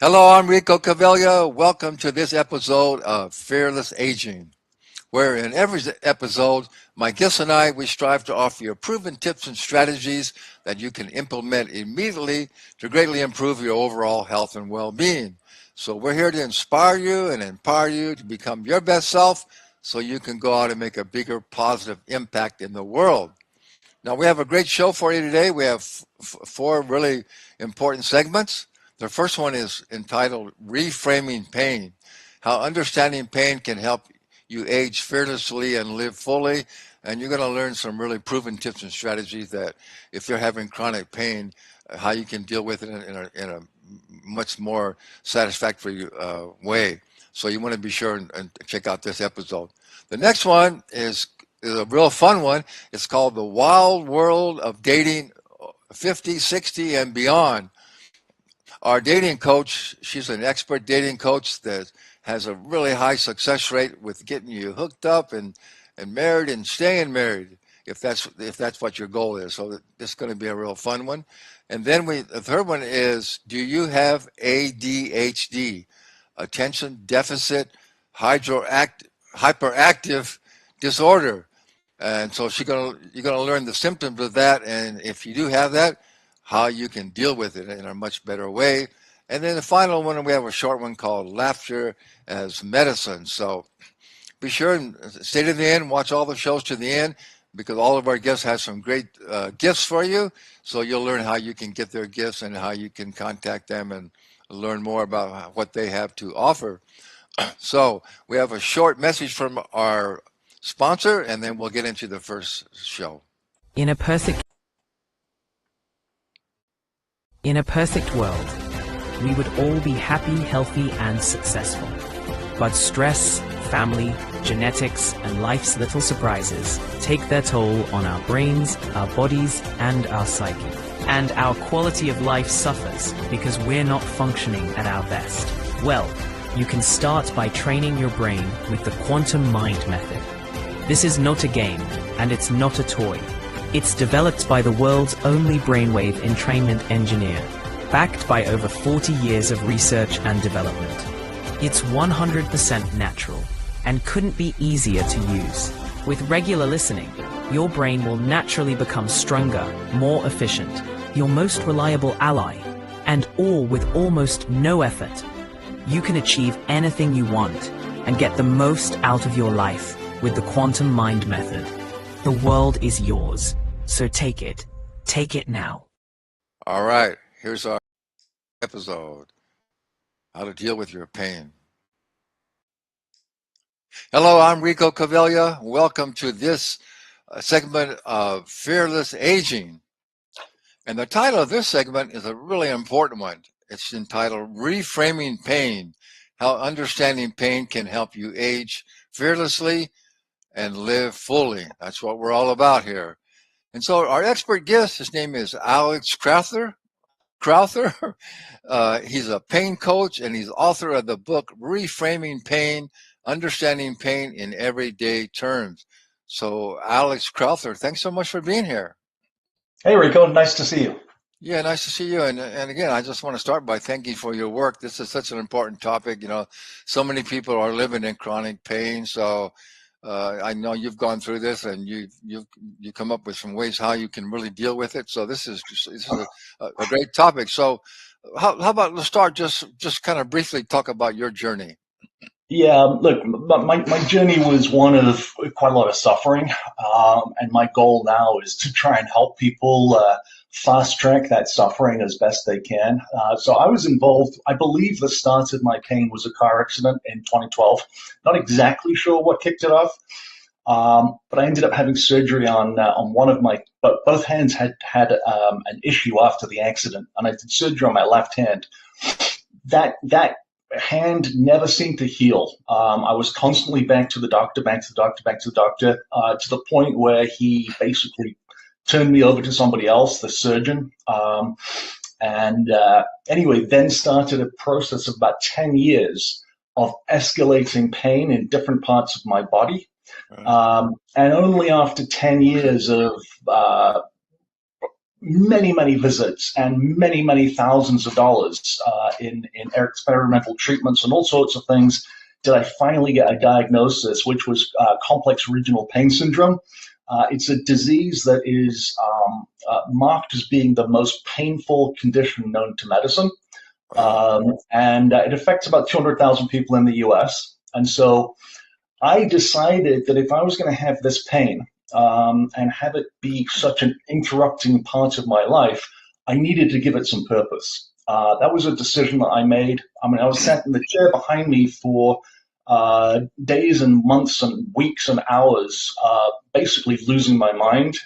Hello, I'm Rico Cavella. Welcome to this episode of Fearless Aging, where in every episode, my guests and I, we strive to offer you proven tips and strategies that you can implement immediately to greatly improve your overall health and well-being. So we're here to inspire you and empower you to become your best self so you can go out and make a bigger positive impact in the world. Now, we have a great show for you today. We have four really important segments. The first one is entitled Reframing Pain, how understanding pain can help you age fearlessly and live fully. And you're going to learn some really proven tips and strategies that if you're having chronic pain, how you can deal with it in a much more satisfactory way. So you want to be sure and check out this episode. The next one is a real fun one. It's called The Wild World of Dating 50, 60, and Beyond. Our dating coach, she's an expert dating coach that has a really high success rate with getting you hooked up and married and staying married if that's what your goal is. So this is going to be a real fun one. And then the third one is, do you have ADHD, attention deficit hyperactive disorder? And so you're gonna learn the symptoms of that, and if you do have that, how you can deal with it in a much better way. And then the final one, we have a short one called Laughter as Medicine. So be sure and stay to the end, watch all the shows to the end, because all of our guests have some great gifts for you. So you'll learn how you can get their gifts and how you can contact them and learn more about what they have to offer. So we have a short message from our sponsor, and then we'll get into the first show. In a perfect In a perfect world, we would all be happy, healthy, and successful. But stress, family, genetics, and life's little surprises take their toll on our brains, our bodies, and our psyche. And our quality of life suffers because we're not functioning at our best. Well, you can start by training your brain with the Quantum Mind Method. This is not a game, and it's not a toy. It's developed by the world's only brainwave entrainment engineer, backed by over 40 years of research and development. It's 100% natural, and couldn't be easier to use. With regular listening, your brain will naturally become stronger, more efficient, your most reliable ally, and all with almost no effort. You can achieve anything you want, and get the most out of your life with the Quantum Mind Method. The world is yours, so take it. Take it now. All right, here's our episode, how to deal with your pain. Hello, I'm Rico Cavella. Welcome to this segment of Fearless Aging. And the title of this segment is a really important one. It's entitled Reframing Pain, how understanding pain can help you age fearlessly and live fully. That's what we're all about here. And so our expert guest, his name is Alex Crowther. He's a pain coach, and he's author of the book Reframing Pain, Understanding Pain in Everyday Terms. So Alex Crowther, thanks so much for being here. Hey Rico, nice to see you. Yeah, nice to see you. And again, I just want to start by thanking you for your work. This is such an important topic. You know, so many people are living in chronic pain. So I know you've gone through this, and you come up with some ways how you can really deal with it. So this is a great topic. So how about let's start just kind of briefly talk about your journey. Yeah, look, my journey was one of quite a lot of suffering, and my goal now is to try and help people fast track that suffering as best they can. So I was involved, I believe the start of my pain was a car accident in 2012. Not exactly sure what kicked it off, but I ended up having surgery on one of my, but both hands had an issue after the accident, and I did surgery on my left hand. That hand never seemed to heal. I was constantly back to the doctor, to the point where he basically turned me over to somebody else, the surgeon. Anyway, then started a process of about 10 years of escalating pain in different parts of my body. Right. And only after 10 years of many, many visits and many, many thousands of dollars in experimental treatments and all sorts of things, did I finally get a diagnosis, which was complex regional pain syndrome. It's a disease that is marked as being the most painful condition known to medicine. And it affects about 200,000 people in the US. And so I decided that if I was going to have this pain and have it be such an interrupting part of my life, I needed to give it some purpose. That was a decision that I made. I mean, I was sat in the chair behind me for days and months and weeks and hours, basically losing my mind,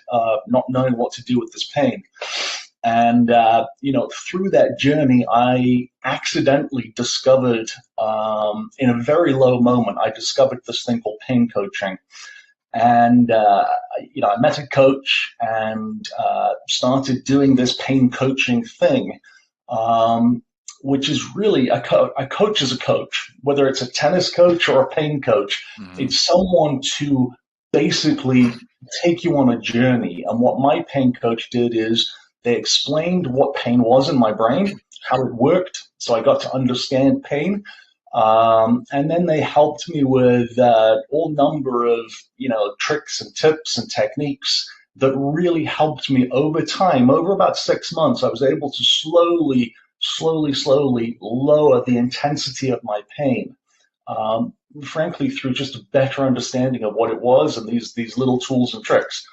not knowing what to do with this pain. And, through that journey, I accidentally discovered, in a very low moment, I discovered this thing called pain coaching. And, I met a coach and started doing this pain coaching thing, which is really a coach is a coach, whether it's a tennis coach or a pain coach. Mm-hmm. It's someone to basically take you on a journey. And what my pain coach did is they explained what pain was in my brain, how it worked, so I got to understand pain. And then they helped me with all number of, tricks and tips and techniques that really helped me over time. Over about 6 months, I was able to slowly lower the intensity of my pain. Frankly, through just a better understanding of what it was and these little tools and tricks.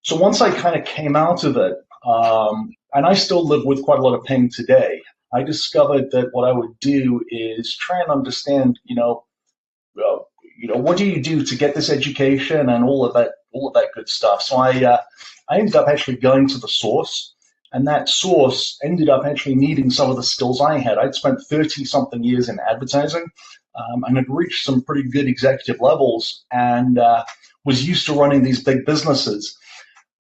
So once I kind of came out of it, and I still live with quite a lot of pain today, I discovered that what I would do is try and understand, what do you do to get this education and all of that good stuff. So I ended up actually going to the source, and that source ended up actually needing some of the skills I had. I'd spent 30-something years in advertising, and had reached some pretty good executive levels, and was used to running these big businesses.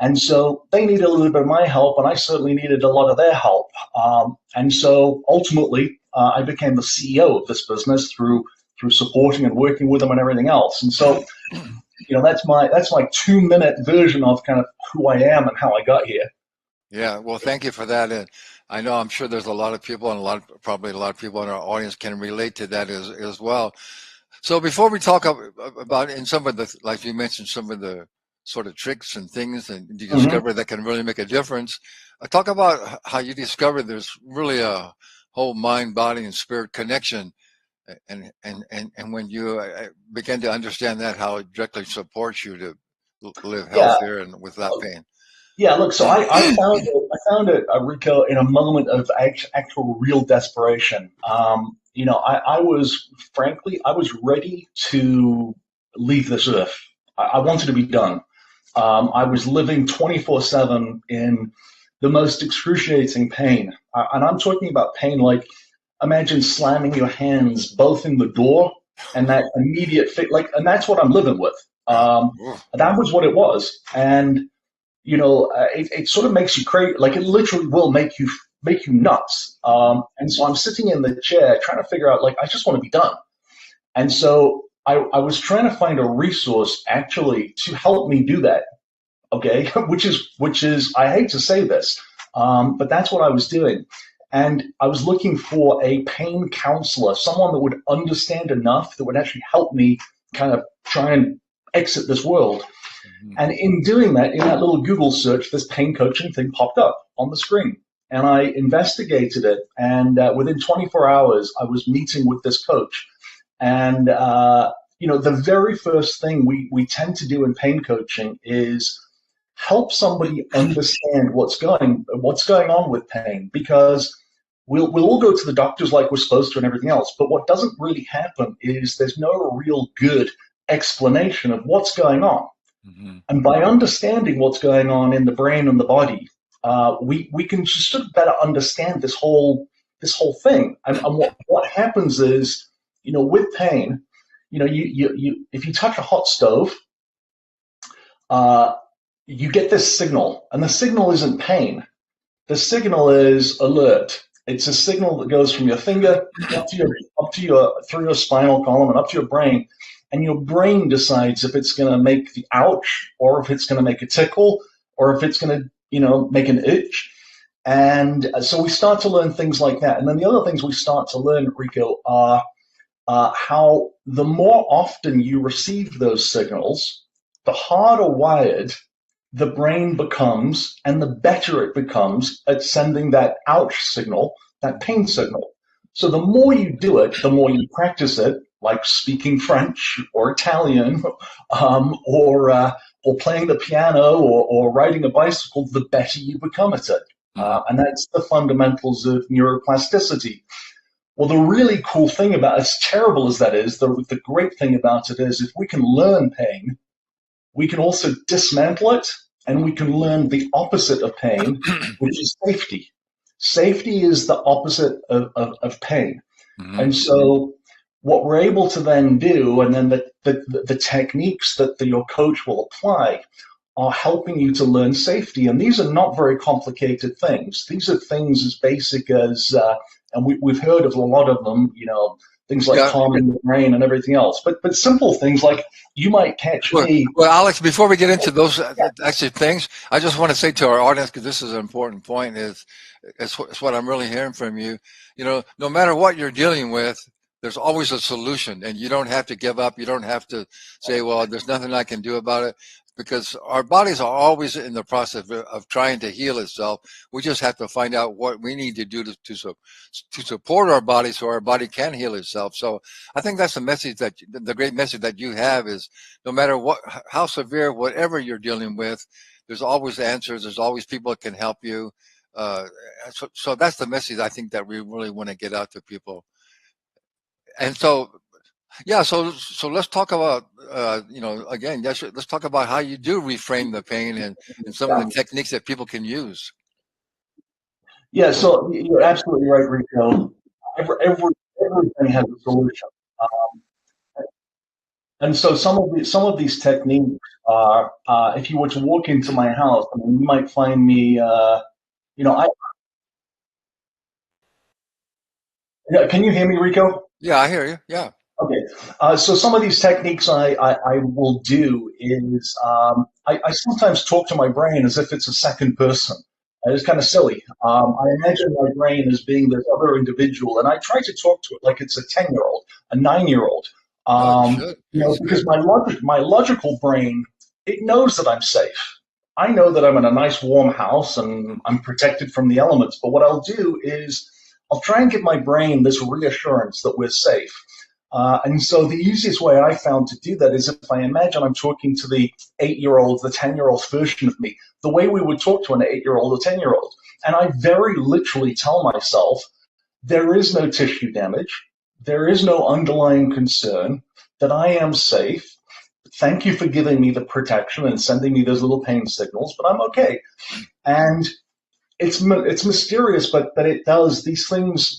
And so they needed a little bit of my help, and I certainly needed a lot of their help. And so ultimately, I became the CEO of this business through supporting and working with them and everything else. And so, that's my 2-minute version of kind of who I am and how I got here. Yeah, well, thank you for that. And I'm sure there's a lot of people, and probably a lot of people in our audience can relate to that as well. So before we talk about in some of the, like you mentioned, some of the sort of tricks and things and you discover that can really make a difference, talk about how you discovered there's really a whole mind, body, and spirit connection, and when you begin to understand that, how it directly supports you to live healthier and without pain. Yeah, look, so I found it, Rico, in a moment of actual real desperation. I was ready to leave this earth. I wanted to be done. I was living 24/7 in the most excruciating pain. And I'm talking about pain like, imagine slamming your hands both in the door and that immediate fit, and that's what I'm living with. That was what it was. And, it sort of makes you crazy. Like, it literally will make you nuts. And so I'm sitting in the chair trying to figure out, I just want to be done. And so I was trying to find a resource actually to help me do that. Okay. Which is, I hate to say this, but that's what I was doing. And I was looking for a pain counselor, someone that would understand enough that would actually help me kind of try and exit this world. Mm-hmm. And in doing that, in that little Google search, this pain coaching thing popped up on the screen. And I investigated it. And within 24 hours, I was meeting with this coach. And, the very first thing we tend to do in pain coaching is help somebody understand what's going on with pain, because we'll all go to the doctors like we're supposed to and everything else. But what doesn't really happen is there's no real good explanation of what's going on. Mm-hmm. And by understanding what's going on in the brain and the body, we can just sort of better understand this whole thing. And what happens is, with pain, you if you touch a hot stove, you get this signal, and the signal isn't pain. The signal is alert. It's a signal that goes from your finger through your spinal column and up to your brain, and your brain decides if it's going to make the ouch, or if it's going to make a tickle, or if it's going to make an itch. And so we start to learn things like that. And then the other things we start to learn, Rico, are how the more often you receive those signals, the harder wired the brain becomes and the better it becomes at sending that ouch signal, that pain signal. So the more you do it, the more you practice it, like speaking French or Italian, or playing the piano or riding a bicycle, the better you become at it. And that's the fundamentals of neuroplasticity. Well, the really cool thing about, as terrible as that is, the great thing about it is if we can learn pain, we can also dismantle it, and we can learn the opposite of pain, which is safety. Safety is the opposite of pain. And so what we're able to then do, and then the techniques that your coach will apply, are helping you to learn safety. And these are not very complicated things. These are things as basic as, and we've heard of a lot of them, things like calming the brain and everything else. But simple things like you might catch me. Well, Alex, before we get into those actually things, I just want to say to our audience, because this is an important point, it's what I'm really hearing from you. No matter what you're dealing with, there's always a solution, and you don't have to give up. You don't have to say, well, there's nothing I can do about it, because our bodies are always in the process of trying to heal itself. We just have to find out what we need to do to support our body so our body can heal itself. So I think that's the great message that you have is no matter how severe, whatever you're dealing with, there's always answers. There's always people that can help you. So that's the message I think that we really want to get out to people. And so, yeah, so let's talk about, again, let's talk about how you do reframe the pain and some of the techniques that people can use. Yeah, so you're absolutely right, Rico. Everything has a solution. And so some of these techniques are, if you were to walk into my house, you might find me, can you hear me, Rico? Yeah, I hear you. Yeah. Okay. So some of these techniques I will do is I sometimes talk to my brain as if it's a second person. And it's kind of silly. I imagine my brain as being this other individual, and I try to talk to it like it's a 10-year-old, a 9-year-old. Because my logical brain, it knows that I'm safe. I know that I'm in a nice warm house and I'm protected from the elements. But what I'll do is I'll try and give my brain this reassurance that we're safe. And so the easiest way I found to do that is if I imagine I'm talking to the 8-year-old, the 10-year-old version of me, the way we would talk to an 8-year-old or 10-year-old. And I very literally tell myself, there is no tissue damage. There is no underlying concern, that I am safe. Thank you for giving me the protection and sending me those little pain signals, but I'm okay. And it's mysterious, but it does. These things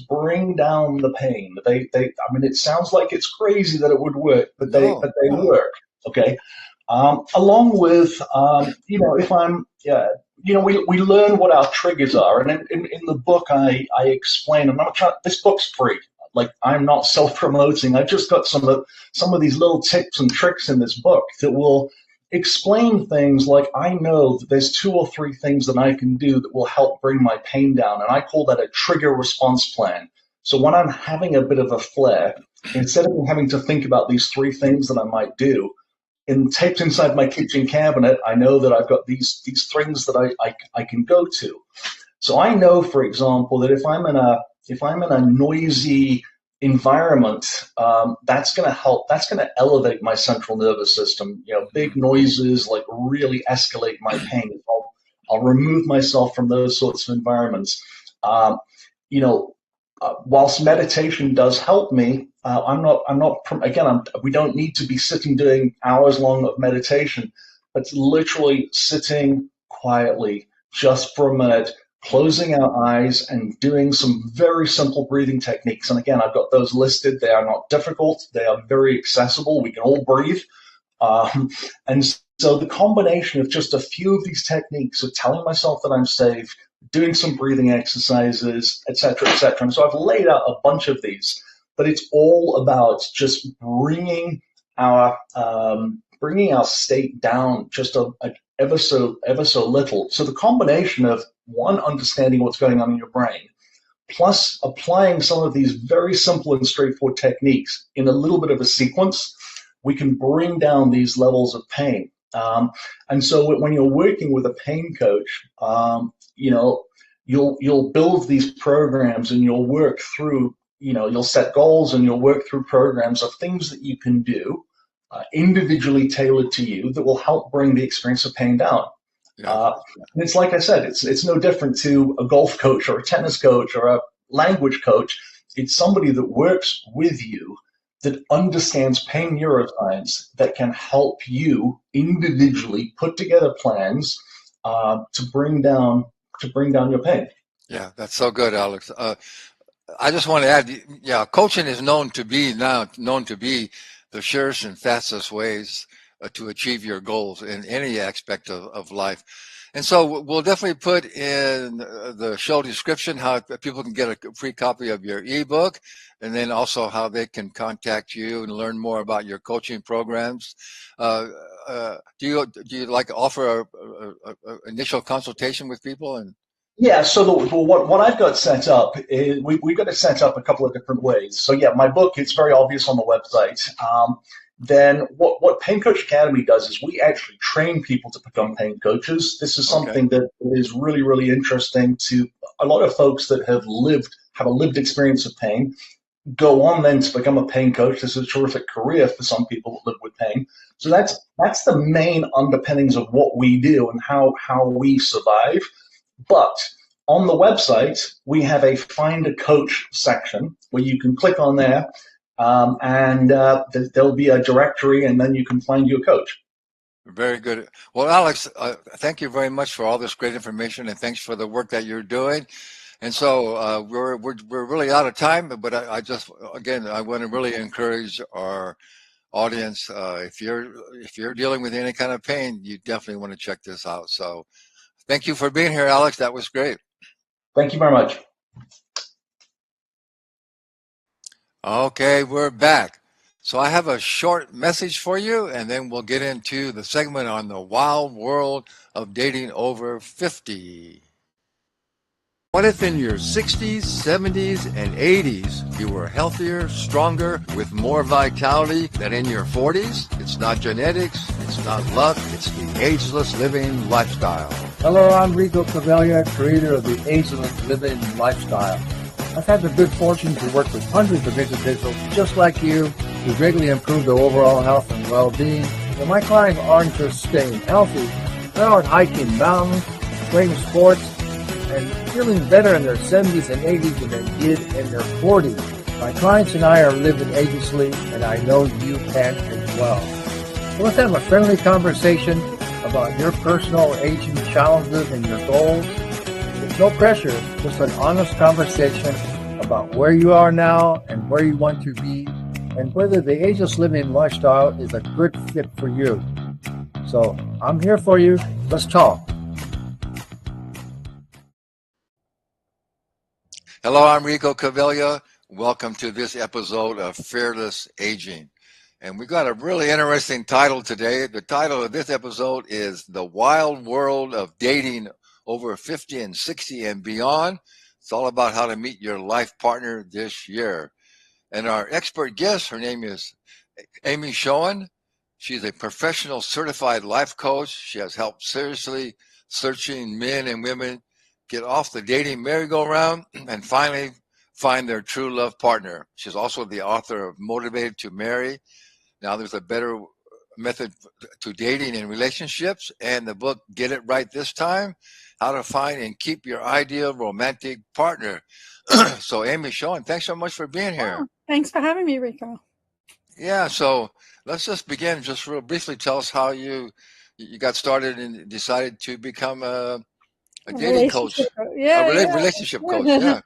bring down the pain. It sounds like it's crazy that it would work, but they work. Okay. Along with, if I'm, we learn what our triggers are, and in the book I explain. This book's free. Like, I'm not self-promoting. I've just got some of these little tips and tricks in this book that will explain things like, I know that there's 2 or 3 things that I can do that will help bring my pain down, and I call that a trigger response plan. So when I'm having a bit of a flare, instead of having to think about these 3 things that I might do, taped inside my kitchen cabinet, I know that I've got these things that I can go to. So I know, for example, that if I'm in a noisy environment, that's going to help. That's going to elevate my central nervous system. Big noises like really escalate my pain. I'll remove myself from those sorts of environments. Whilst meditation does help me, we don't need to be sitting doing hours long of meditation. It's literally sitting quietly just for a minute, closing our eyes and doing some very simple breathing techniques. And again, I've got those listed. They are not difficult. They are very accessible. We can all breathe. And so the combination of just a few of these techniques of telling myself that I'm safe, doing some breathing exercises, et cetera, et cetera. And so I've laid out a bunch of these, but it's all about just bringing our state down just ever so little. So the combination of one, understanding what's going on in your brain, plus applying some of these very simple and straightforward techniques in a little bit of a sequence, we can bring down these levels of pain. And so when you're working with a pain coach, you'll build these programs and you'll work through, you'll set goals and you'll work through programs of things that you can do individually tailored to you that will help bring the experience of pain down. Yeah. And it's like I said, it's no different to a golf coach or a tennis coach or a language coach. It's somebody that works with you, that understands pain neuroscience, that can help you individually put together plans to bring down your pain. Yeah, that's so good, Alex. I just want to add, yeah, coaching is known to be the surest and fastest ways to achieve your goals in any aspect of life. And so we'll definitely put in the show description how people can get a free copy of your ebook, and then also how they can contact you and learn more about your coaching programs. Do you like offer a initial consultation with people? And Yeah, so what I've got set up is we've got it set up a couple of different ways. So yeah, my book, it's very obvious on the website. Then what Pain Coach Academy does is we actually train people to become pain coaches. This is something that is really, really interesting to a lot of folks that have a lived experience of pain, go on then to become a pain coach. This is a terrific career for some people that live with pain. So that's the main underpinnings of what we do and how we survive. But on the website, we have a Find a Coach section where you can click on there, and there'll be a directory, and then you can find your coach. Very good. Well, Alex, thank you very much for all this great information, and thanks for the work that you're doing. And so we're really out of time, but I want to really encourage our audience. If you're dealing with any kind of pain, you definitely want to check this out. So thank you for being here, Alex. That was great. Thank you very much. Okay, we're back. So I have a short message for you, and then we'll get into the segment on the wild world of dating over 50. What if in your 60s, 70s, and 80s you were healthier, stronger, with more vitality than in your 40s? It's not genetics, it's not luck, it's the ageless living lifestyle. Hello, I'm Rico Cavaglia, creator of the Ageless Living Lifestyle. I've had the good fortune to work with hundreds of individuals just like you who greatly improve their overall health and well-being. And my clients aren't just staying healthy, they're out hiking mountains, playing sports, and feeling better in their 70s and 80s than they did in their 40s. My clients and I are living agelessly, and I know you can as well. So let's have a friendly conversation about your personal aging challenges and your goals. There's no pressure, just an honest conversation about where you are now and where you want to be, and whether the ageless living lifestyle is a good fit for you. So I'm here for you. Let's talk. Hello, I'm Rico Cavaglia. Welcome to this episode of Fearless Aging. And we got a really interesting title today. The title of this episode is The Wild World of Dating Over 50 and 60 and Beyond. It's all about how to meet your life partner this year. And our expert guest, her name is Amy Schoen. She's a professional certified life coach. She has helped seriously searching men and women get off the dating merry-go-round and finally find their true love partner. She's also the author of Motivated to Marry. Now there's a better method to dating and relationships, and the book Get It Right This Time, How to Find and Keep Your Ideal Romantic Partner. So Amy Schoen, thanks so much for being here. Oh, thanks for having me, Rico. Yeah, so let's just begin. Just real briefly, tell us how you got started and decided to become a dating coach, relationship coach. Yeah.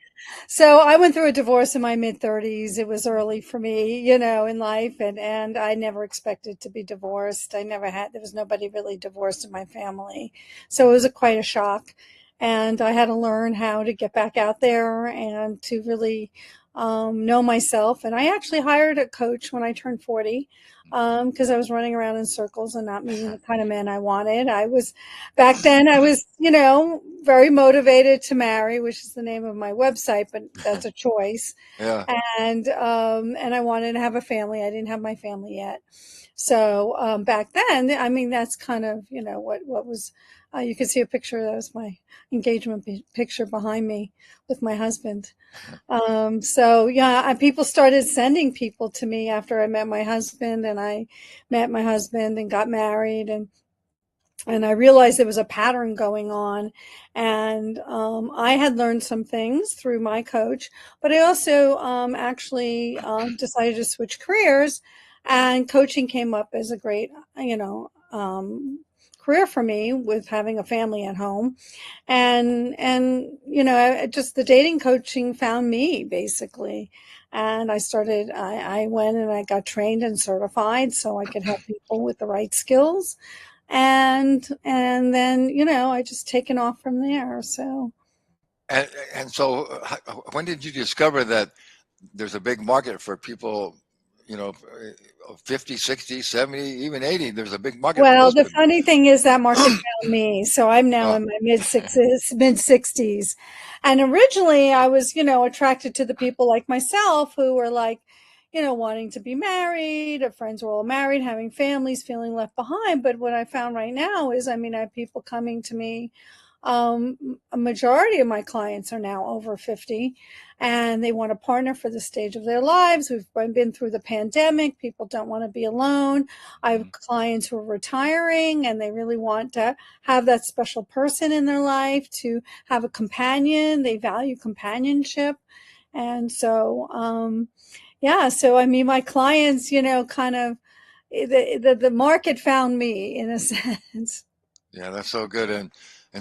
So I went through a divorce in my mid-30s. It was early for me, in life, and I never expected to be divorced. There was nobody really divorced in my family. So it was quite a shock. And I had to learn how to get back out there and to really know myself. And I actually hired a coach when I turned 40 because I was running around in circles and not meeting the kind of men I wanted. Back then, I was, very motivated to marry, which is the name of my website, but that's a choice. Yeah. And I wanted to have a family. I didn't have my family yet. So back then, I mean, that's kind of, what was, you could see a picture. That was my engagement picture behind me with my husband. So yeah, people started sending people to me after I met my husband, and I met my husband and got married, and I realized there was a pattern going on. And I had learned some things through my coach, but I also actually decided to switch careers, and coaching came up as a great, career for me with having a family at home. And just the dating coaching found me basically. And I went and I got trained and certified so I could help people with the right skills. And then, I just taken off from there. So And so, when did you discover that there's a big market for people, 50, 60, 70, even 80? There's a big market for well, those the people. funny thing is that market found me. So I'm now Oh, in my mid 60s. And originally I was, attracted to the people like myself who were like, wanting to be married. Our friends were all married, having families, feeling left behind. But what I found right now is, I have people coming to me. A majority of my clients are now over 50 and they want a partner for the stage of their lives. We've been through the pandemic. People don't want to be alone. I have clients who are retiring and they really want to have that special person in their life, to have a companion. They value companionship. And so, so my clients, kind of the market found me in a sense. yeah, that's so good. And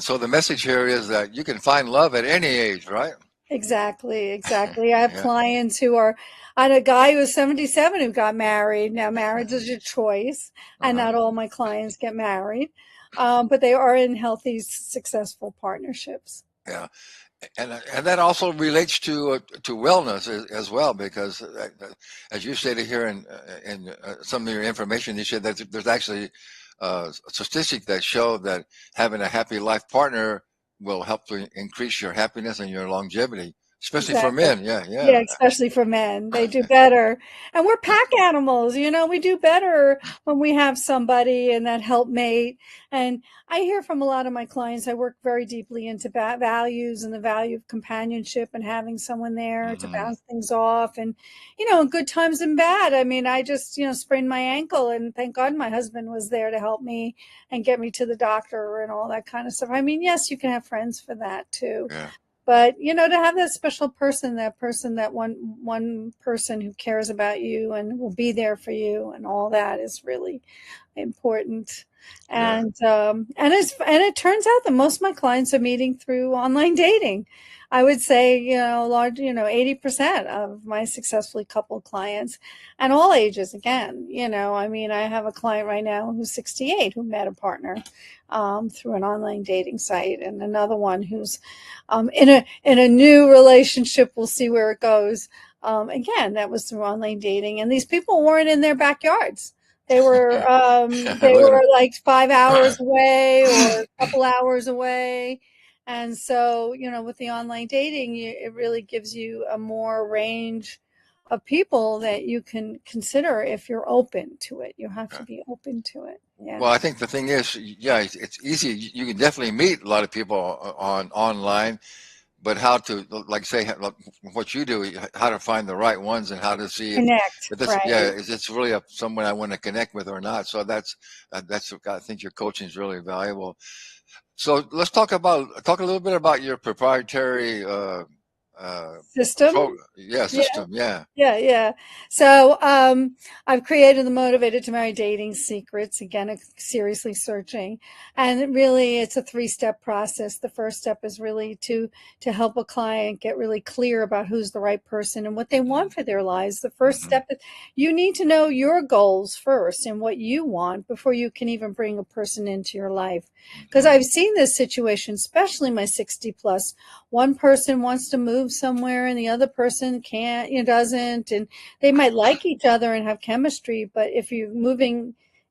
so the message here is that you can find love at any age, right? Exactly. I have Yeah. clients I had a guy who was 77 who got married. Now, marriage is your choice, and Uh-huh. not all my clients get married, but they are in healthy, successful partnerships. Yeah. And that also relates to wellness as well, because as you stated here in some of your information, you said that there's actually statistics that show that having a happy life partner will help to increase your happiness and your longevity, especially for Exactly. men. Yeah, Yeah, yeah. especially for men. They do better. And we're pack animals, we do better when we have somebody and that helpmate. And I hear from a lot of my clients, I work very deeply into values and the value of companionship and having someone there to Hmm. bounce things off. And, good times and bad. I just, sprained my ankle and thank God my husband was there to help me and get me to the doctor and all that kind of stuff. Yes, you can have friends for that too. Yeah, But to have that special person, that one person who cares about you and will be there for you and all that is really important. yeah. And it turns out that most of my clients are meeting through online dating. I would say, large, 80% of my successfully coupled clients, and all ages again. I have a client right now who's 68 who met a partner through an online dating site, and another one who's in a new relationship. We'll see where it goes. Again, that was through online dating, and these people weren't in their backyards. They were Look at like 5 hours away or a couple hours away. And so, with the online dating, it really gives you a more range of people that you can consider if you're open to it. You have to them. be open to it. Yeah. Well, I think the thing is, yeah, it's easy. You can definitely meet a lot of people on online, but how to, like, say, like what you do, how to find the right ones and how to see Connect. if this, yeah, Right. it's really someone I want to connect with or not. So that's I think your coaching is really valuable. So let's talk a little bit about your proprietary System. system. Yeah. Yeah. So I've created the Motivated to Marry Dating Secrets. Again, seriously searching. And really, it's a 3-step process. The first step is really to help a client get really clear about who's the right person and what they want for their lives. The first Hmm. step is you need to know your goals first and what you want before you can even bring a person into your life. Because Hmm. I've seen this situation, especially my 60 plus. One person wants to move move somewhere and the other person can't, doesn't, and they might like each other and have chemistry, but if you're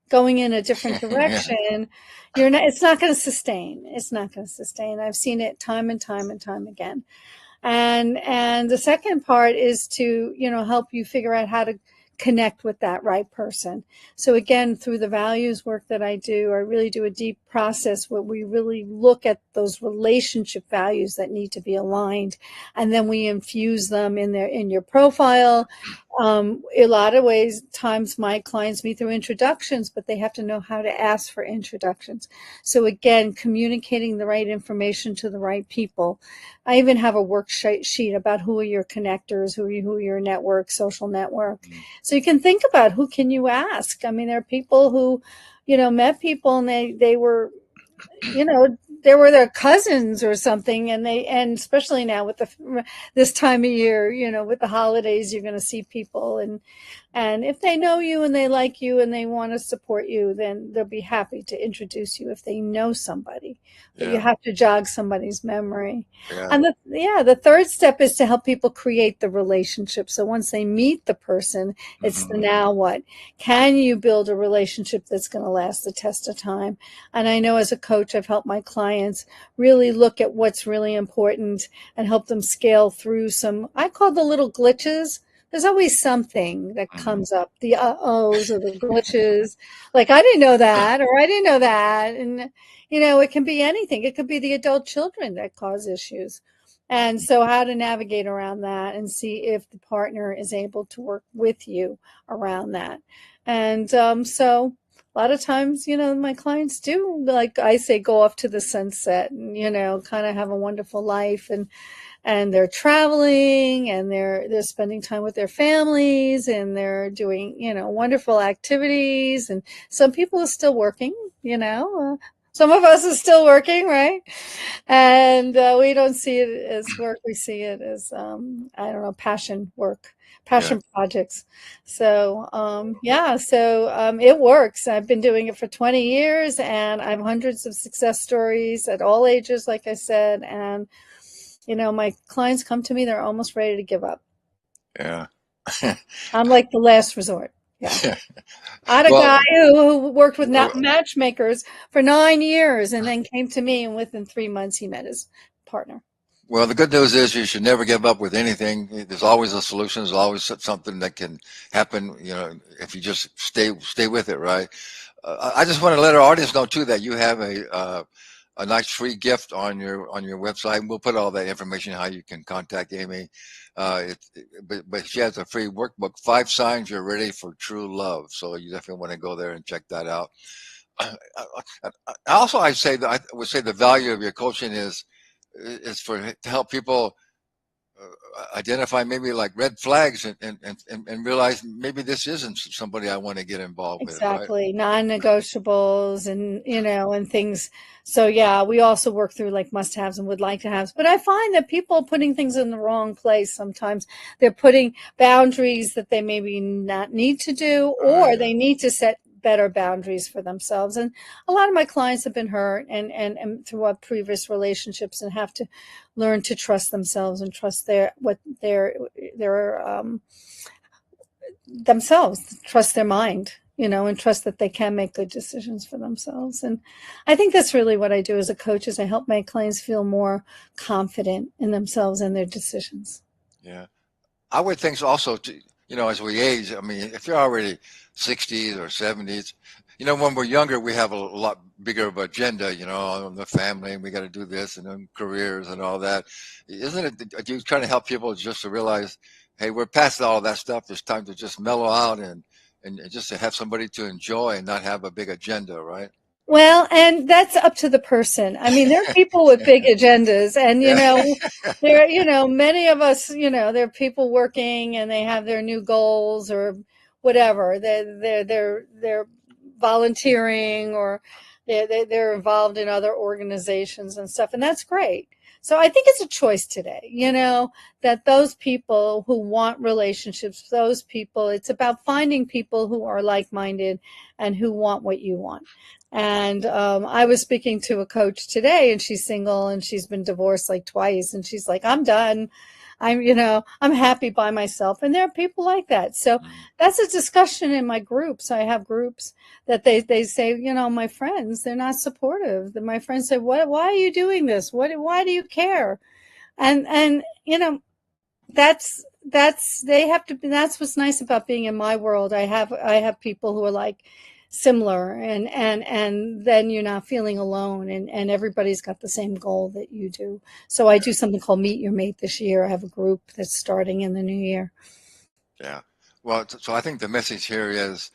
going in a different Yeah. direction, it's not going to sustain. It's not going to sustain. I've seen it time and time and time again. And the second part is to, help you figure out how to connect with that right person. So again, through the values work that I do, I really do a deep process where we really look at those relationship values that need to be aligned, and then we infuse them in your profile. A lot of times my clients meet through introductions, but they have to know how to ask for introductions. So again, communicating the right information to the right people. I even have a worksheet about who are your connectors, who are your network, social network. So you can think about who can you ask. I mean, there are people who, met people and they were, they were their cousins or something, and especially now with this time of year, with the holidays, you're going to see people, and if they know you and they like you and they want to support you, then they'll be happy to introduce you if they know somebody. But you Yeah. have to jog somebody's memory. Yeah. And the third step is to help people create the relationship. So once they meet the person, it's the now what. Can you build a relationship that's going to last the test of time? And I know as a coach, I've helped my clients really look at what's really important and help them scale through I call the little glitches. There's always something that comes up, the uh-ohs or the glitches. Like, I didn't know that, or I didn't know that. And, it can be anything. It could be the adult children that cause issues. And so how to navigate around that and see if the partner is able to work with you around that. And so a lot of times, my clients do, like I say, go off to the sunset and, kind of have a wonderful life, and they're traveling and they're spending time with their families and they're doing, wonderful activities. And some people are still working, some of us are still working, right? And we don't see it as work. We see it as, I don't know, passion work, Yeah. passion projects. So, it works. I've been doing it for 20 years and I have hundreds of success stories at all ages, like I said. And, my clients come to me, they're almost ready to give up. Yeah. I'm like the last resort. Yeah. I had a guy Well, who worked with uh, matchmakers for 9 years and then came to me, and within 3 months he met his partner. well, the good news is you should never give up with anything. There's always a solution. There's always something that can happen. If you just stay with it, right? I just want to let our audience know too that you have a nice free gift on your website. And we'll put all that information how you can contact Amy. But she has a free workbook, 5 Signs You're Ready for True Love. So you definitely want to go there and check that out. Also, I would say the value of your coaching is to help people identify maybe like red flags and realize maybe this isn't somebody I want to get involved with, right? Exactly. Non-negotiables and, and things. So yeah, we also work through like must-haves and would like to haves. But I find that people are putting things in the wrong place sometimes. They're putting boundaries that they maybe not need to do, or they need to set better boundaries for themselves. And a lot of my clients have been hurt and throughout previous relationships and have to learn to trust themselves and trust themselves, trust their mind, and trust that they can make good decisions for themselves. And I think that's really what I do as a coach, is I help my clients feel more confident in themselves and their decisions. Yeah. I would think so also, as we age, I mean, if you're already 60s or 70s, when we're younger, we have a lot bigger of agenda, on the family, and we got to do this and then careers and all that. Isn't it, you trying to help people just to realize, hey, we're past all that stuff. It's time to just mellow out and just to have somebody to enjoy and not have a big agenda, right? Well, and that's up to the person. I mean, there are people with big agendas and, Yeah. many of us, there are people working and they have their new goals or whatever. They're volunteering, or they're involved in other organizations and stuff. And that's great. So I think it's a choice today, that those people who want relationships, it's about finding people who are like-minded and who want what you want. And I was speaking to a coach today, and she's single and she's been divorced like twice. And she's like, I'm done. I'm happy by myself. And there are people like that. So that's a discussion in my groups. I have groups that they say, my friends, they're not supportive. That my friends say, why are you doing this? Why do you care? And they have to, that's what's nice about being in my world. I have people who are like similar, and then you're not feeling alone, and everybody's got the same goal that you do. So I do something called Meet Your Mate this year. I have a group that's starting in the new year. Yeah. Well, so I think the message here is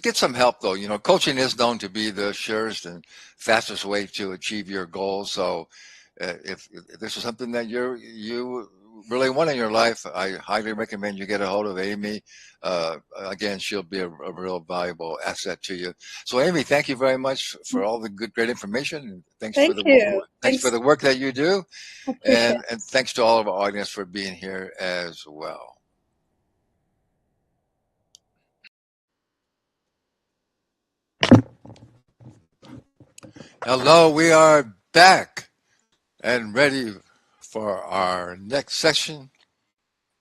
get some help though. Coaching is known to be the surest and fastest way to achieve your goals. So if this is something that you really want in your life, I highly recommend you get a hold of Amy. Again, she'll be a real valuable asset to you. So Amy, thank you very much for all the great information. And thanks Thank you. thanks for the work that you do. I appreciate it. And thanks to all of our audience for being here as well. Hello, we are back and ready for our next session,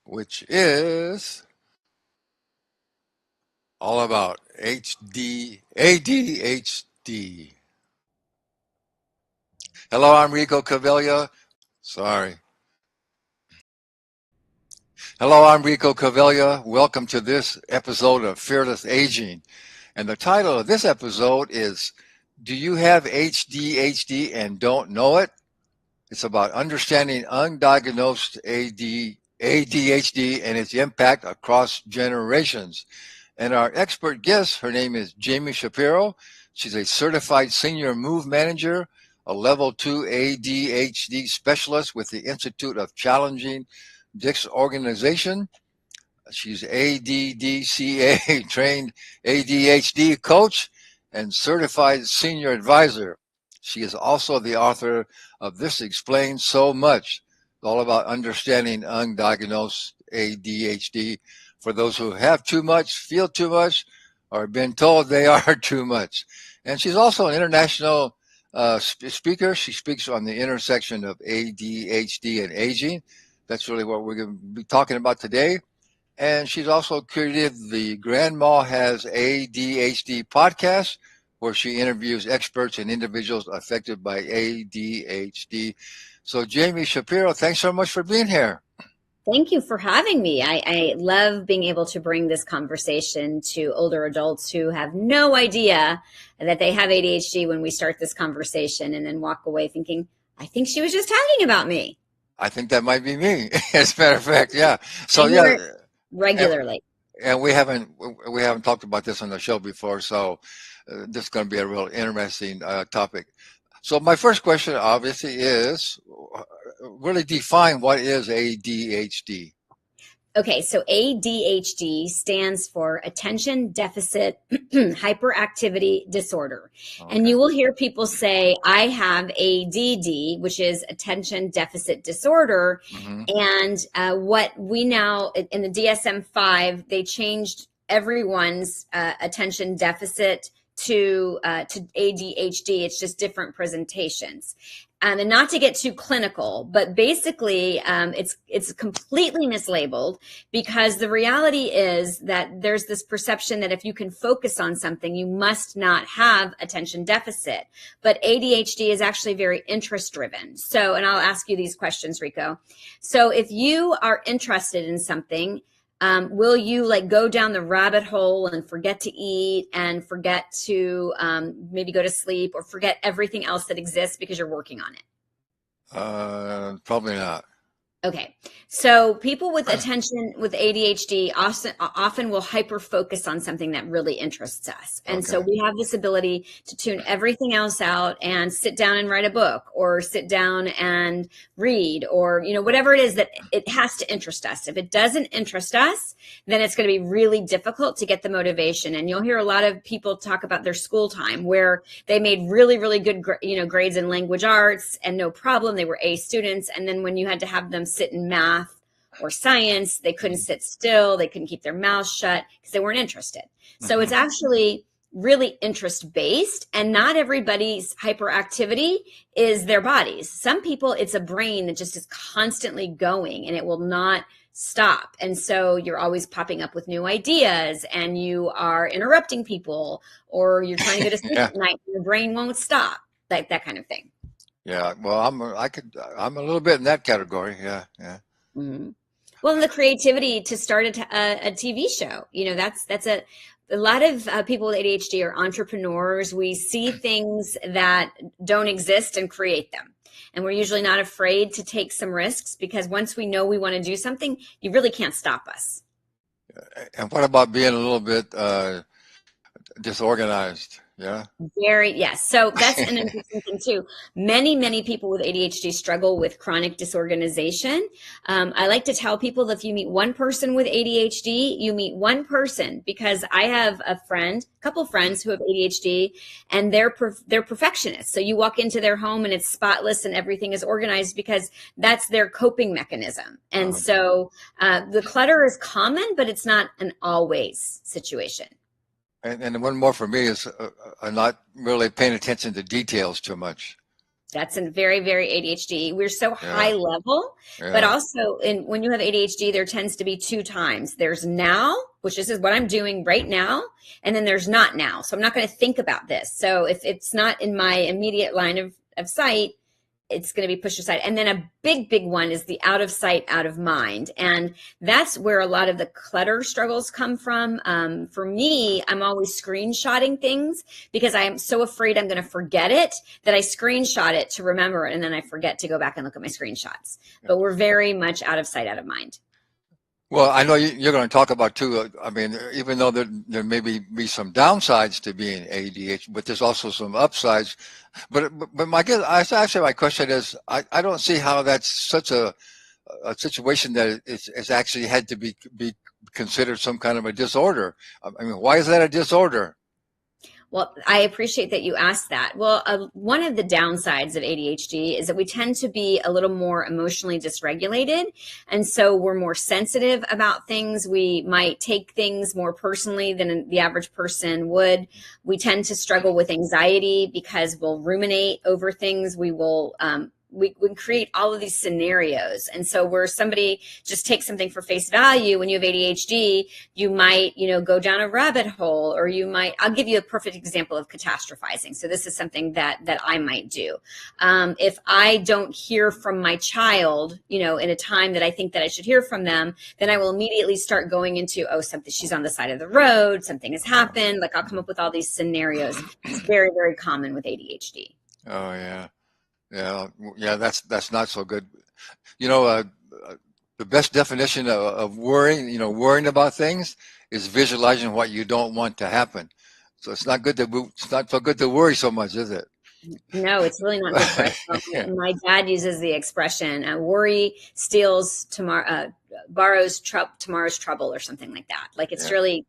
which is all about ADHD. Hello, I'm Rico Cavella. Sorry. Hello, I'm Rico Cavella. Welcome to this episode of Fearless Aging. And the title of this episode is, Do You Have ADHD and Don't Know It? It's about understanding undiagnosed ADHD and its impact across generations. And our expert guest, her name is Jami Shapiro. She's a certified senior move manager, a level 2 ADHD specialist with the Institute of Challenging Disorganization. She's ADDCA trained ADHD coach and certified senior advisor. She is also the author of This Explains So Much, all about understanding undiagnosed ADHD for those who have too much, feel too much, or been told they are too much. And she's also an international speaker. She speaks on the intersection of ADHD and aging. That's really what we're going to be talking about today. And she's also created the Grandma Has ADHD podcast, where she interviews experts and individuals affected by ADHD. So, Jami Shapiro, thanks so much for being here. Thank you for having me. I love being able to bring this conversation to older adults who have no idea that they have ADHD when we start this conversation, and then walk away thinking, I think she was just talking about me. I think that might be me, as a matter of fact. Yeah. So, yeah. Regularly. And we haven't talked about this on the show before, so this is going to be a real interesting topic. So my first question, obviously, is really define what is ADHD. Okay, so ADHD stands for Attention Deficit Hyperactivity Disorder. Okay. And you will hear people say, I have ADD, which is Attention Deficit Disorder. Mm-hmm. And what we now, in the DSM-5, they changed everyone's attention deficit to ADHD. It's just different presentations. And not to get too clinical, but basically it's completely mislabeled, because the reality is that there's this perception that if you can focus on something, you must not have attention deficit. But ADHD is actually very interest driven. So, and I'll ask you these questions, Rico. So if you are interested in something, will you go down the rabbit hole and forget to eat and forget to maybe go to sleep, or forget everything else that exists because you're working on it? Probably not. Okay. So people with ADHD often will hyper focus on something that really interests us. And so we have this ability to tune everything else out and sit down and write a book, or sit down and read, or, whatever it is that it has to interest us. If it doesn't interest us, then it's going to be really difficult to get the motivation. And you'll hear a lot of people talk about their school time, where they made really, really good, grades in language arts, and no problem, they were A students. And then when you had to have them sit in math or science, they couldn't sit still, they couldn't keep their mouths shut because they weren't interested. Mm-hmm. So it's actually really interest based, and not everybody's hyperactivity is their bodies. Some people, it's a brain that just is constantly going and it will not stop. And so you're always popping up with new ideas and you are interrupting people, or you're trying to go to sleep at night and your brain won't stop, like that kind of thing. Yeah, well, I'm a little bit in that category. Yeah. Mm-hmm. Well, and the creativity to start a TV show, that's a lot of people with ADHD are entrepreneurs. We see things that don't exist and create them. And we're usually not afraid to take some risks, because once we know we want to do something, you really can't stop us. And what about being a little bit disorganized? Yeah. Yes. So that's an interesting thing too. Many people with ADHD struggle with chronic disorganization. I like to tell people that if you meet one person with ADHD, you meet one person, because I have a couple friends who have ADHD, and they're perfectionists. So you walk into their home and it's spotless and everything is organized, because that's their coping mechanism. And so the clutter is common, but it's not an always situation. And one more for me is not really paying attention to details too much. That's a very, very ADHD. We're so high level, but also when you have ADHD, there tends to be two times. There's now, which is what I'm doing right now, and then there's not now. So I'm not going to think about this. So if it's not in my immediate line of sight, it's going to be pushed aside. And then a big one is the out of sight, out of mind. And that's where a lot of the clutter struggles come from. For me, I'm always screenshotting things, because I am so afraid I'm going to forget it that I screenshot it to remember it. And then I forget to go back and look at my screenshots. But we're very much out of sight, out of mind. Well, I know you're going to talk about too. I mean, even though there may be some downsides to being ADHD, but there's also some upsides. But my question is, I don't see how that's such a situation that it's actually had to be considered some kind of a disorder. I mean, why is that a disorder? Well, I appreciate that you asked that. Well, one of the downsides of ADHD is that we tend to be a little more emotionally dysregulated. And so we're more sensitive about things. We might take things more personally than the average person would. We tend to struggle with anxiety because we'll ruminate over things. We will, we create all of these scenarios. And so where somebody just takes something for face value, when you have ADHD, you might, go down a rabbit hole, or I'll give you a perfect example of catastrophizing. So this is something that I might do. If I don't hear from my child, in a time that I think that I should hear from them, then I will immediately start going into, something, she's on the side of the road, something has happened. Like, I'll come up with all these scenarios. It's very, very common with ADHD. Oh, yeah. Yeah, that's not so good. The best definition of worrying about things is visualizing what you don't want to happen. So it's not so good to worry so much, is it? No, it's really not good for us. My dad uses the expression, worry steals borrows tomorrow's trouble, or something like that. Like, it's really.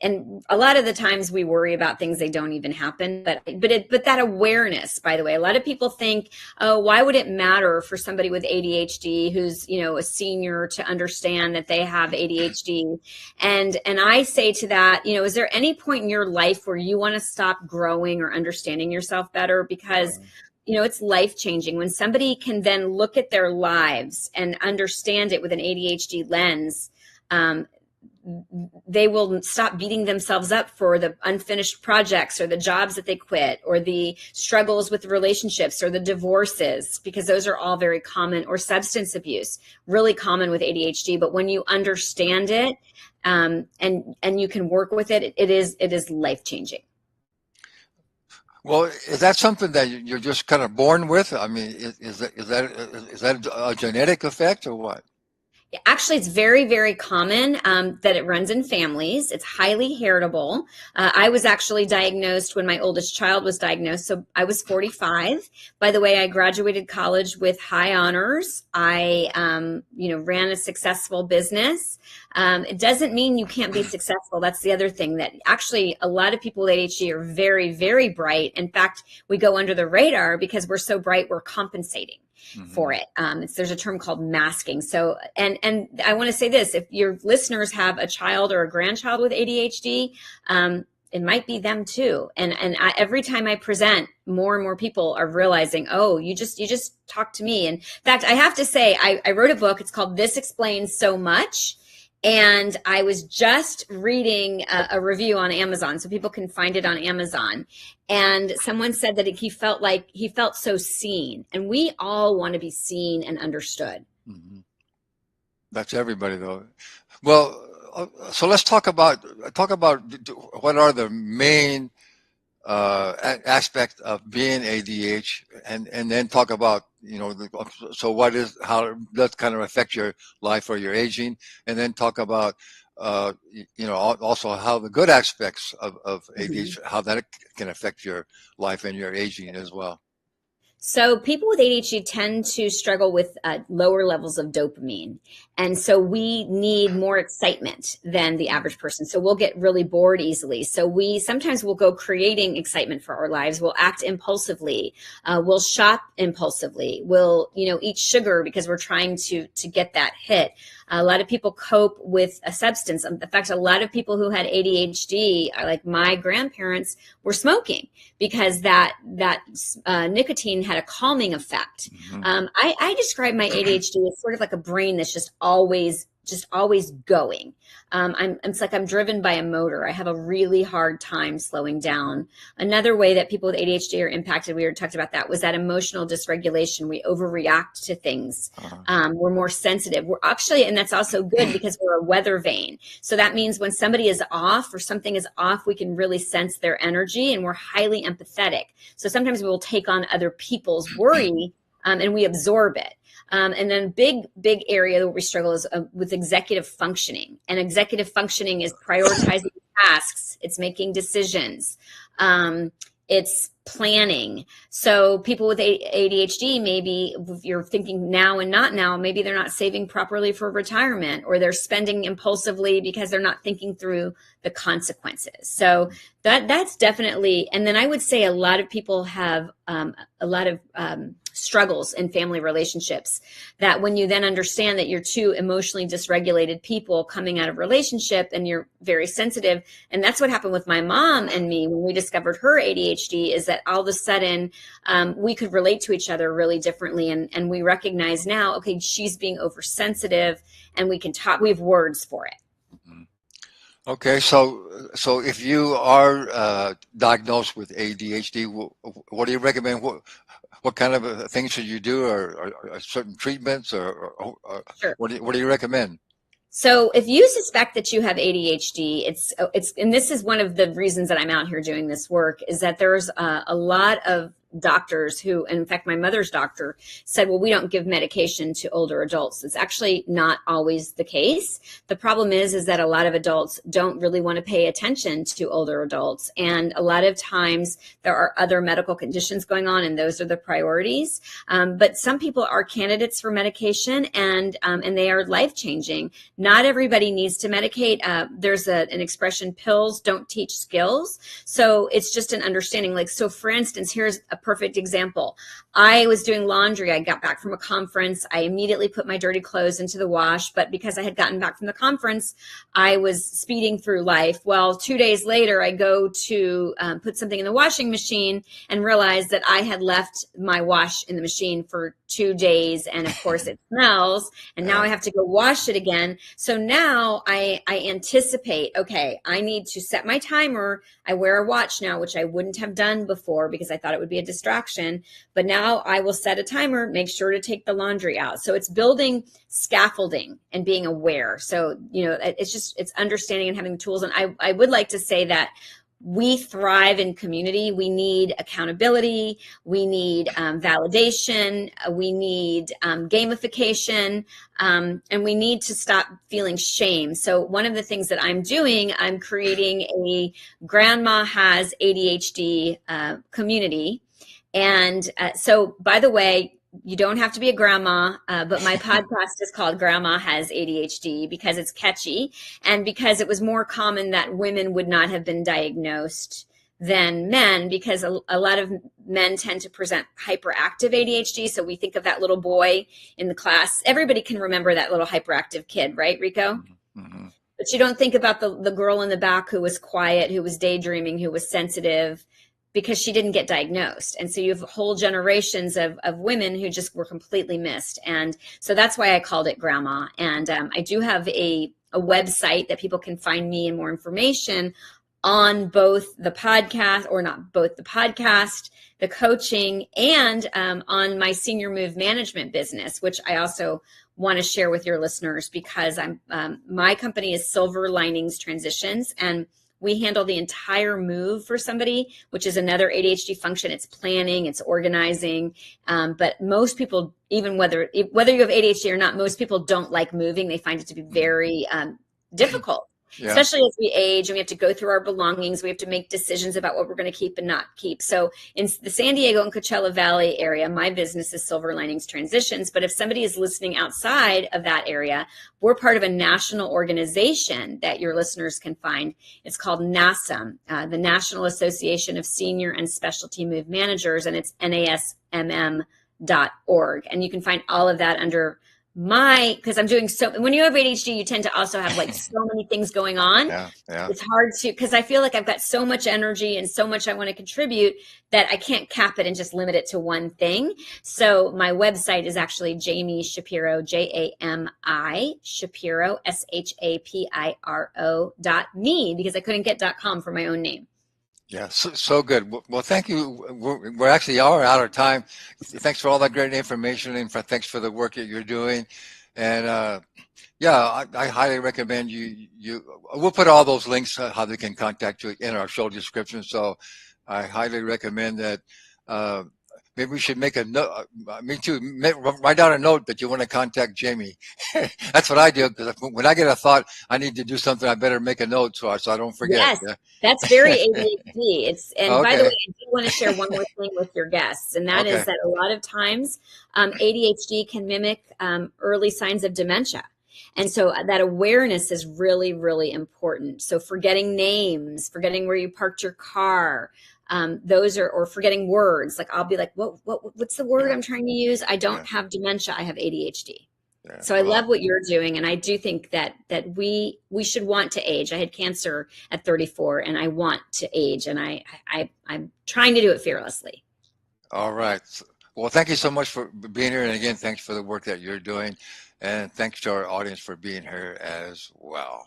And a lot of the times we worry about things they don't even happen, but that awareness, by the way, a lot of people think, why would it matter for somebody with ADHD who's, a senior, to understand that they have ADHD? And I say to that, is there any point in your life where you want to stop growing or understanding yourself better? Because it's life changing when somebody can then look at their lives and understand it with an ADHD lens. They will stop beating themselves up for the unfinished projects, or the jobs that they quit, or the struggles with relationships, or the divorces, because those are all very common, or substance abuse, really common with ADHD. But when you understand it, and you can work with it, it is life changing. Well, is that something that you're just kind of born with? I mean, is that a genetic effect, or what? Actually, it's very, very common that it runs in families. It's highly heritable. I was actually diagnosed when my oldest child was diagnosed. So I was 45. By the way, I graduated college with high honors. I, ran a successful business. It doesn't mean you can't be successful. That's the other thing, that actually a lot of people with ADHD are very, very bright. In fact, we go under the radar because we're so bright, we're compensating for it. There's a term called masking. So, and I want to say this, if your listeners have a child or a grandchild with ADHD, it might be them too. And every time I present, more and more people are realizing, oh, you just talked to me. And in fact, I have to say, I wrote a book. It's called This Explains So Much. And I was just reading a review on Amazon, so people can find it on Amazon. And someone said that he felt so seen. And we all want to be seen and understood. Mm-hmm. That's everybody, though. Well, so let's talk about what are the main aspect of being ADHD, and then talk about, so how does kind of affect your life or your aging, and then talk about also how the good aspects of ADHD, how that can affect your life and your aging as well. So people with ADHD tend to struggle with lower levels of dopamine. And so we need more excitement than the average person. So we'll get really bored easily. So we sometimes will go creating excitement for our lives. We'll act impulsively. We'll shop impulsively. We'll, eat sugar because we're trying to get that hit. A lot of people cope with a substance. In fact, a lot of people who had ADHD, like my grandparents, were smoking because that nicotine had a calming effect. Mm-hmm. I describe my ADHD as sort of like a brain that's just always going. It's like I'm driven by a motor. I have a really hard time slowing down. Another way that people with ADHD are impacted, we already talked about that, was that emotional dysregulation. We overreact to things. We're more sensitive. We're actually, and that's also good because we're a weather vane. So that means when somebody is off or something is off, we can really sense their energy, and we're highly empathetic. So sometimes we will take on other people's worry and we absorb it. And then big area where we struggle is with executive functioning. And executive functioning is prioritizing tasks. It's making decisions. It's planning. So people with ADHD, maybe if you're thinking now and not now, maybe they're not saving properly for retirement, or they're spending impulsively because they're not thinking through the consequences. So that's definitely, and then I would say a lot of people have a lot of struggles in family relationships, that when you then understand that you're two emotionally dysregulated people coming out of relationship and you're very sensitive. And that's what happened with my mom and me when we discovered her ADHD, is that all of a sudden we could relate to each other really differently. And we recognize now, okay, she's being oversensitive, and we can talk, we have words for it. Okay, so if you are diagnosed with ADHD, what do you recommend? What kind of things should you do, or certain treatments, or sure. What do you recommend? So if you suspect that you have ADHD, it's and this is one of the reasons that I'm out here doing this work, is that there's a lot of doctors who, and in fact, my mother's doctor said, well, we don't give medication to older adults. It's actually not always the case. The problem is that a lot of adults don't really want to pay attention to older adults. And a lot of times there are other medical conditions going on, and those are the priorities. But some people are candidates for medication, and they are life-changing. Not everybody needs to medicate. There's an expression, pills don't teach skills. So it's just an understanding. Like, so for instance, here's a perfect example. I was doing laundry. I got back from a conference. I immediately put my dirty clothes into the wash, but because I had gotten back from the conference, I was speeding through life. Well, 2 days later, I go to put something in the washing machine and realize that I had left my wash in the machine for 2 days. And of course it smells, and now I have to go wash it again. So now I anticipate, okay, I need to set my timer. I wear a watch now, which I wouldn't have done before because I thought it would be a distraction. But now I will set a timer, make sure to take the laundry out. So it's building scaffolding and being aware. So, it's understanding and having the tools. And I would like to say that we thrive in community. We need accountability. We need validation. We need gamification. And we need to stop feeling shame. So one of the things that I'm doing, I'm creating a Grandma Has ADHD community. And so, by the way, you don't have to be a grandma, but my podcast is called Grandma Has ADHD because it's catchy, and because it was more common that women would not have been diagnosed than men, because a lot of men tend to present hyperactive ADHD. So we think of that little boy in the class. Everybody can remember that little hyperactive kid, right, Rico? Mm-hmm. But you don't think about the girl in the back who was quiet, who was daydreaming, who was sensitive, because she didn't get diagnosed. And so you have whole generations of women who just were completely missed. And so that's why I called it Grandma. And I do have a website that people can find me and more information on both the podcast, or not both the podcast, the coaching, and on my senior move management business, which I also want to share with your listeners, because my company is Silver Linings Transitions, and we handle the entire move for somebody, which is another ADHD function. It's planning, it's organizing. But most people, even whether you have ADHD or not, most people don't like moving. They find it to be very difficult. Yeah. Especially as we age and we have to go through our belongings. We have to make decisions about what we're going to keep and not keep. So in the San Diego and Coachella Valley area, my business is Silver Linings Transitions. But if somebody is listening outside of that area, we're part of a national organization that your listeners can find. It's called NASM, the National Association of Senior and Specialty Move Managers, and it's NASMM.org. And you can find all of that under because I'm doing when you have ADHD, you tend to also have like so many things going on. Yeah. It's hard because I feel like I've got so much energy and so much I want to contribute that I can't cap it and just limit it to one thing. So my website is actually Jami Shapiro, JAMI Shapiro, SHAPIRO.me, because I couldn't get .com for my own name. Yeah, so good. Well, thank you. We're actually out of time. Thanks for all that great information, and thanks for the work that you're doing. And I highly recommend you. We'll put all those links how they can contact you in our show description. So I highly recommend that. Maybe we should make a note. Me too. Write down a note that you want to contact Jami. That's what I do, because when I get a thought I need to do something, I better make a note so I don't forget. Yes, yeah. That's very ADHD. By the way, I do want to share one more thing with your guests, and that is that a lot of times ADHD can mimic early signs of dementia. And so that awareness is really, really important. So forgetting names, forgetting where you parked your car, or forgetting words. Like I'll be like, what's the word I'm trying to use? I don't have dementia. I have ADHD. Yeah, so I love what you're doing. And I do think that we should want to age. I had cancer at 34 and I want to age, and I'm trying to do it fearlessly. All right. Well, thank you so much for being here. And again, thanks for the work that you're doing. And thanks to our audience for being here as well.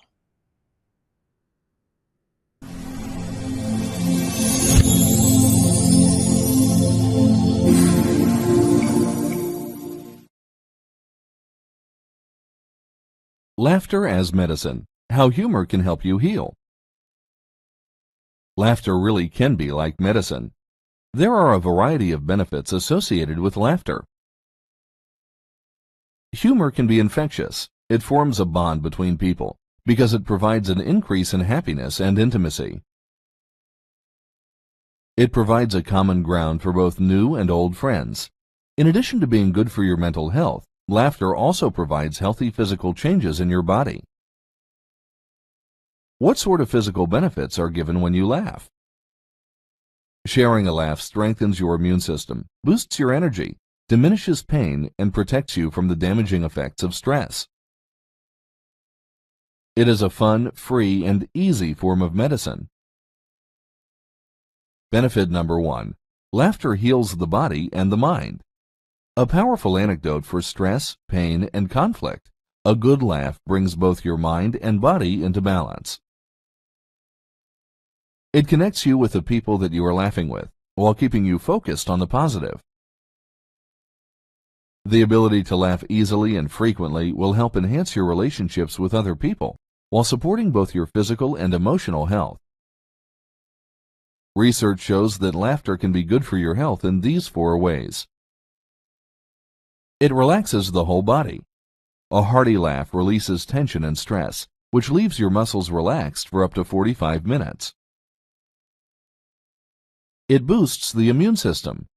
Laughter as medicine. How humor can help you heal. Laughter really can be like medicine. There are a variety of benefits associated with laughter. Humor can be infectious. It forms a bond between people because it provides an increase in happiness and intimacy. It provides a common ground for both new and old friends. In addition to being good for your mental health, laughter also provides healthy physical changes in your body. What sort of physical benefits are given when you laugh? Sharing a laugh strengthens your immune system, boosts your energy, diminishes pain, and protects you from the damaging effects of stress. It is a fun, free, and easy form of medicine. Benefit number 1. Laughter heals the body and the mind. A powerful antidote for stress, pain, and conflict. A good laugh brings both your mind and body into balance. It connects you with the people that you are laughing with, while keeping you focused on the positive. The ability to laugh easily and frequently will help enhance your relationships with other people, while supporting both your physical and emotional health. Research shows that laughter can be good for your health in these 4 ways. It relaxes the whole body. A hearty laugh releases tension and stress, which leaves your muscles relaxed for up to 45 minutes. It boosts the immune system.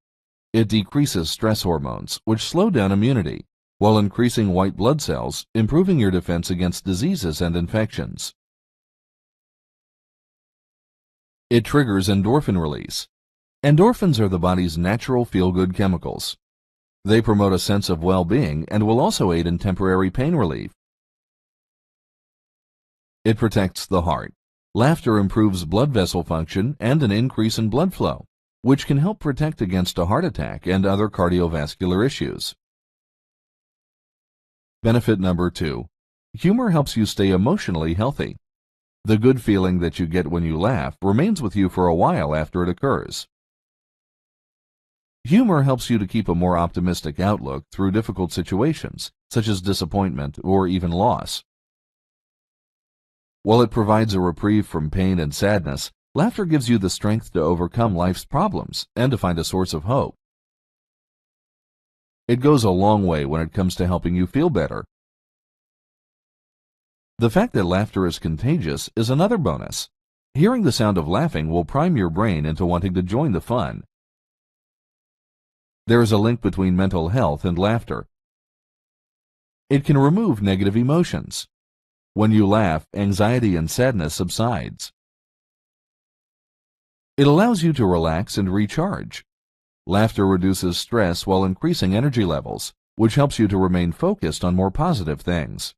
It decreases stress hormones, which slow down immunity, while increasing white blood cells, improving your defense against diseases and infections. It triggers endorphin release. Endorphins are the body's natural feel-good chemicals. They promote a sense of well-being and will also aid in temporary pain relief. It protects the heart. Laughter improves blood vessel function and an increase in blood flow, which can help protect against a heart attack and other cardiovascular issues. Benefit number 2. Humor helps you stay emotionally healthy. The good feeling that you get when you laugh remains with you for a while after it occurs. Humor helps you to keep a more optimistic outlook through difficult situations, such as disappointment or even loss. While it provides a reprieve from pain and sadness, laughter gives you the strength to overcome life's problems and to find a source of hope. It goes a long way when it comes to helping you feel better. The fact that laughter is contagious is another bonus. Hearing the sound of laughing will prime your brain into wanting to join the fun. There is a link between mental health and laughter. It can remove negative emotions. When you laugh, anxiety and sadness subsides. It allows you to relax and recharge. Laughter reduces stress while increasing energy levels, which helps you to remain focused on more positive things.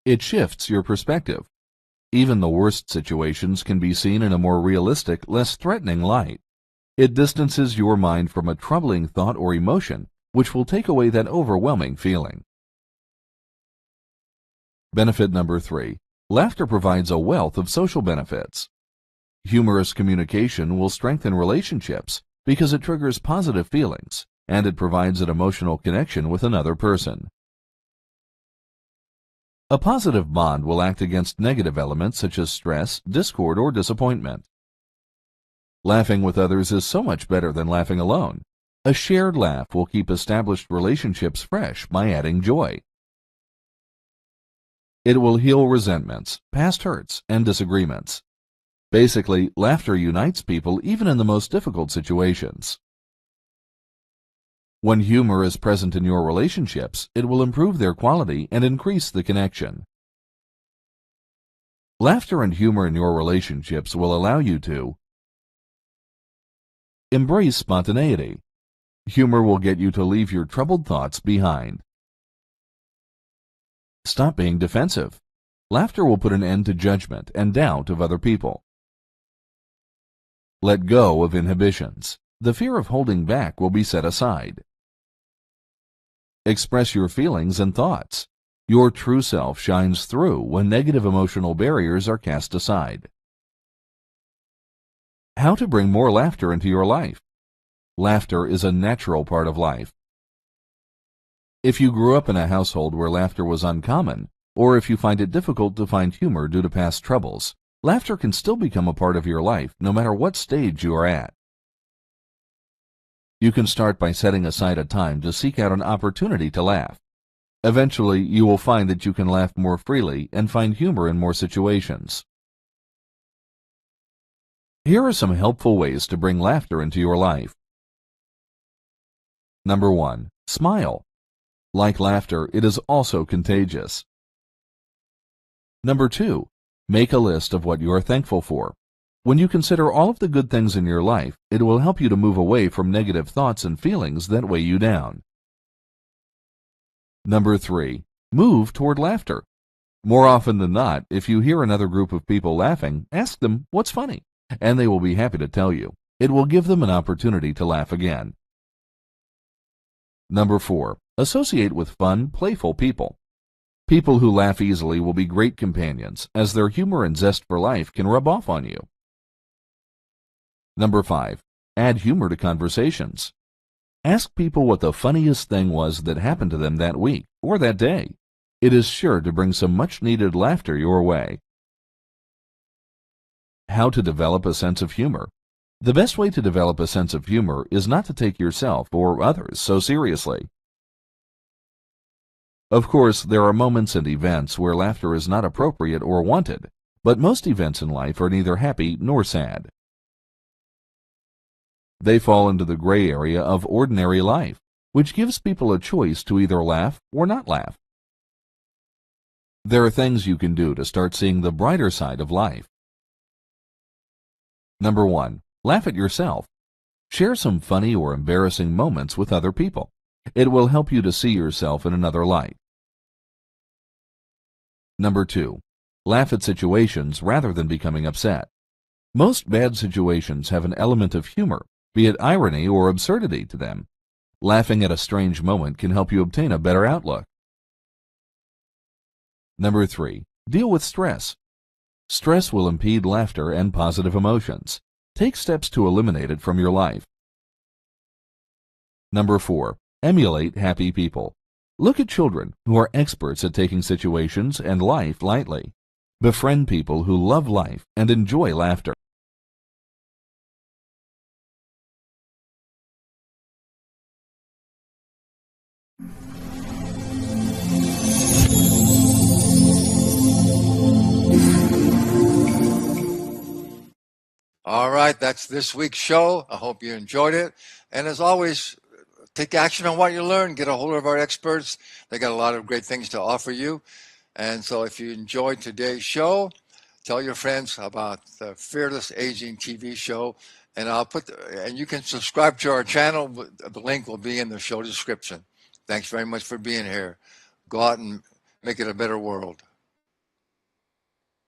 It shifts your perspective. Even the worst situations can be seen in a more realistic, less threatening light. It distances your mind from a troubling thought or emotion, which will take away that overwhelming feeling. Benefit number 3. Laughter provides a wealth of social benefits. Humorous communication will strengthen relationships because it triggers positive feelings, and it provides an emotional connection with another person. A positive bond will act against negative elements such as stress, discord, or disappointment. Laughing with others is so much better than laughing alone. A shared laugh will keep established relationships fresh by adding joy. It will heal resentments, past hurts, and disagreements. Basically, laughter unites people even in the most difficult situations. When humor is present in your relationships, it will improve their quality and increase the connection. Laughter and humor in your relationships will allow you to embrace spontaneity. Humor will get you to leave your troubled thoughts behind. Stop being defensive. Laughter will put an end to judgment and doubt of other people. Let go of inhibitions. The fear of holding back will be set aside. Express your feelings and thoughts. Your true self shines through when negative emotional barriers are cast aside. How to bring more laughter into your life. Laughter is a natural part of life. If you grew up in a household where laughter was uncommon, or if you find it difficult to find humor due to past troubles, laughter can still become a part of your life no matter what stage you are at. You can start by setting aside a time to seek out an opportunity to laugh. Eventually, you will find that you can laugh more freely and find humor in more situations. Here are some helpful ways to bring laughter into your life. Number 1. Smile. Like laughter, it is also contagious. Number 2. Make a list of what you are thankful for. When you consider all of the good things in your life, it will help you to move away from negative thoughts and feelings that weigh you down. Number 3. Move toward laughter. More often than not, if you hear another group of people laughing, ask them what's funny, and they will be happy to tell you. It will give them an opportunity to laugh again. Number 4. Associate with fun, playful people. People who laugh easily will be great companions, as their humor and zest for life can rub off on you. Number 5. Add humor to conversations. Ask people what the funniest thing was that happened to them that week or that day. It is sure to bring some much-needed laughter your way. How to develop a sense of humor. The best way to develop a sense of humor is not to take yourself or others so seriously. Of course, there are moments and events where laughter is not appropriate or wanted, but most events in life are neither happy nor sad. They fall into the gray area of ordinary life, which gives people a choice to either laugh or not laugh. There are things you can do to start seeing the brighter side of life. Number 1. Laugh at yourself. Share some funny or embarrassing moments with other people. It will help you to see yourself in another light. Number 2. Laugh at situations rather than becoming upset. Most bad situations have an element of humor, be it irony or absurdity to them. Laughing at a strange moment can help you obtain a better outlook. Number 3. Deal with stress. Stress will impede laughter and positive emotions. Take steps to eliminate it from your life. Number 4. Emulate happy people. Look at children who are experts at taking situations and life lightly. Befriend people who love life and enjoy laughter. All right, that's this week's show. I hope you enjoyed it. And as always, take action on what you learned. Get a hold of our experts. They got a lot of great things to offer you. And so if you enjoyed today's show, tell your friends about the Fearless Aging TV show. And and you can subscribe to our channel. The link will be in the show description. Thanks very much for being here. Go out and make it a better world.